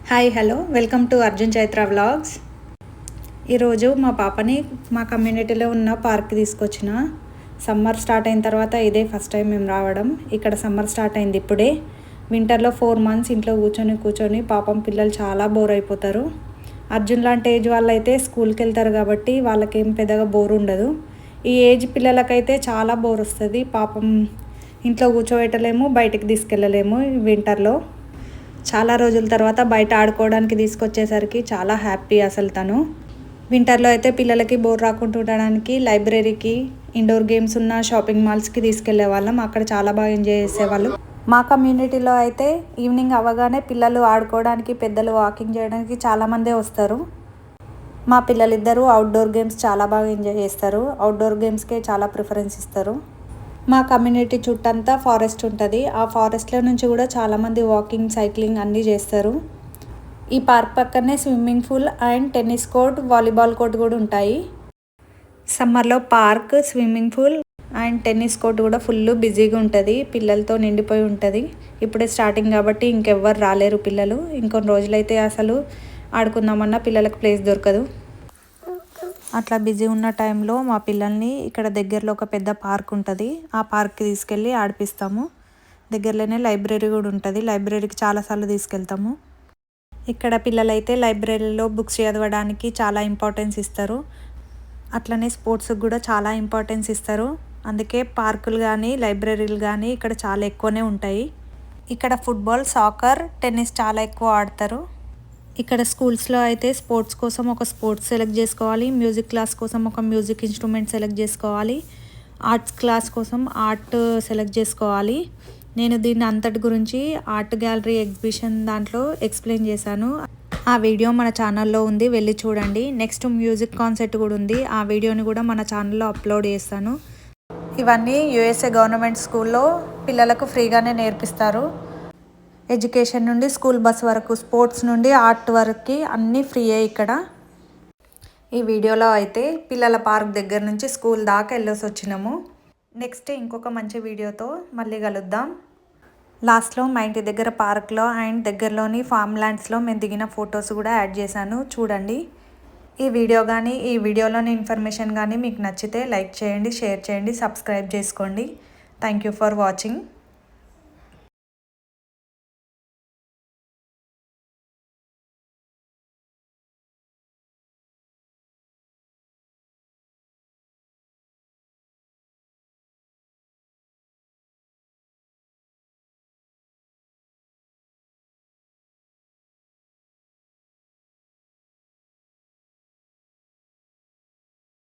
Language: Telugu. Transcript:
Hi hello welcome to Arjun Chaitra vlogs. ఈరోజు మా పాపని మా కమ్యూనిటీలో ఉన్న పార్క్కి తీసుకొచ్చిన. సమ్మర్ స్టార్ట్ అయిన తర్వాత ఇదే ఫస్ట్ టైం మేము రావడం. ఇక్కడ సమ్మర్ స్టార్ట్ అయింది ఇప్పుడే. వింటర్లో 4 months ఇంట్లో కూర్చొని పాపం పిల్లలు చాలా బోర్ అయిపోతారు. అర్జున్ లాంటి ఏజ్ వాళ్ళైతే స్కూల్కి వెళ్తారు కాబట్టి వాళ్ళకేం పెద్దగా బోర్ ఉండదు. ఈ ఏజ్ పిల్లలకైతే చాలా బోర్ వస్తుంది. పాపం ఇంట్లో కూర్చోబెట్టలేము, బయటికి తీసుకెళ్ళలేము. వింటర్లో చాలా రోజుల తర్వాత బయట ఆడుకోవడానికి తీసుకొచ్చేసరికి చాలా హ్యాపీ అసలు తను. వింటర్లో అయితే పిల్లలకి బోర్ రాకుండా ఉండడానికి లైబ్రరీకి, ఇండోర్ గేమ్స్ ఉన్న షాపింగ్ మాల్స్కి తీసుకెళ్లే వాళ్ళం. అక్కడ చాలా బాగా ఎంజాయ్ చేసేవాళ్ళు. మా కమ్యూనిటీలో అయితే ఈవినింగ్ అవ్వగానే పిల్లలు ఆడుకోవడానికి, పెద్దలు వాకింగ్ చేయడానికి చాలామందే వస్తారు. మా పిల్లలిద్దరూ అవుట్డోర్ గేమ్స్ చాలా బాగా ఎంజాయ్ చేస్తారు. అవుట్డోర్ గేమ్స్కే చాలా ప్రిఫరెన్స్ ఇస్తారు. మా కమ్యూనిటీ చుట్టంతా ఫారెస్ట్ ఉంటుంది. ఆ ఫారెస్ట్లో నుంచి కూడా చాలామంది వాకింగ్, సైక్లింగ్ అన్నీ చేస్తారు. ఈ పార్క్ పక్కనే swimming pool and tennis court, volleyball court కూడా ఉంటాయి. సమ్మర్లో park, swimming pool and tennis court కూడా ఫుల్ బిజీగా ఉంటుంది. పిల్లలతో నిండిపోయి ఉంటుంది. ఇప్పుడే స్టార్టింగ్ కాబట్టి ఇంకెవ్వరు రాలేరు పిల్లలు. ఇంకొన్ని రోజులైతే అసలు ఆడుకుందామన్నా పిల్లలకు ప్లేస్ దొరకదు. అట్లా బిజీ ఉన్న టైంలో మా పిల్లల్ని ఇక్కడ దగ్గరలో ఒక పెద్ద పార్క్ ఉంటుంది. ఆ పార్క్కి తీసుకెళ్ళి ఆడిపిస్తాము. దగ్గరలోనే లైబ్రరీ కూడా ఉంటుంది. లైబ్రరీకి చాలాసార్లు తీసుకెళ్తాము. ఇక్కడ పిల్లలైతే లైబ్రరీలో బుక్స్ చదవడానికి చాలా ఇంపార్టెన్స్ ఇస్తారు. అట్లనే స్పోర్ట్స్కి కూడా చాలా ఇంపార్టెన్స్ ఇస్తారు. అందుకే పార్కులు కానీ, లైబ్రరీలు కానీ ఇక్కడ చాలా ఎక్కువనే ఉంటాయి. ఇక్కడ ఫుట్బాల్, సాకర్, టెన్నిస్ చాలా ఎక్కువ ఆడతారు. ఇక్కడ స్కూల్స్లో అయితే స్పోర్ట్స్ కోసం ఒక స్పోర్ట్స్ సెలెక్ట్ చేసుకోవాలి, మ్యూజిక్ క్లాస్ కోసం ఒక మ్యూజిక్ ఇన్స్ట్రుమెంట్ సెలెక్ట్ చేసుకోవాలి, ఆర్ట్స్ క్లాస్ కోసం ఆర్ట్ సెలెక్ట్ చేసుకోవాలి. నేను దీన్ని అంతటి గురించి ఆర్ట్ గ్యాలరీ ఎగ్జిబిషన్ దాంట్లో ఎక్స్ప్లెయిన్ చేశాను. ఆ వీడియో మన ఛానల్లో ఉంది, వెళ్ళి చూడండి. నెక్స్ట్ మ్యూజిక్ కాన్సర్ట్ కూడా ఉంది. ఆ వీడియోని కూడా మన ఛానల్లో అప్లోడ్ చేస్తాను. ఇవన్నీ USA గవర్నమెంట్ స్కూల్లో పిల్లలకు ఫ్రీగానే నేర్పిస్తారు. ఎడ్యుకేషన్ నుండి స్కూల్ బస్ వరకు, స్పోర్ట్స్ నుండి ఆర్ట్ వరకు అన్నీ ఫ్రీయే ఇక్కడ. ఈ వీడియోలో అయితే పిల్లల పార్క్ దగ్గర నుంచి స్కూల్ దాకా వెళ్ళొసి వచ్చినాము. నెక్స్ట్ ఇంకొక మంచి వీడియోతో మళ్ళీ కలుద్దాం. లాస్ట్లో మా ఇంటి దగ్గర పార్క్లో అండ్ దగ్గరలోని ఫామ్ ల్యాండ్స్లో మేము దిగిన ఫొటోస్ కూడా యాడ్ చేశాను, చూడండి. ఈ వీడియో కానీ, ఈ వీడియోలోని ఇన్ఫర్మేషన్ కానీ మీకు నచ్చితే లైక్ చేయండి, షేర్ చేయండి, సబ్స్క్రైబ్ చేసుకోండి. Thank you for watching.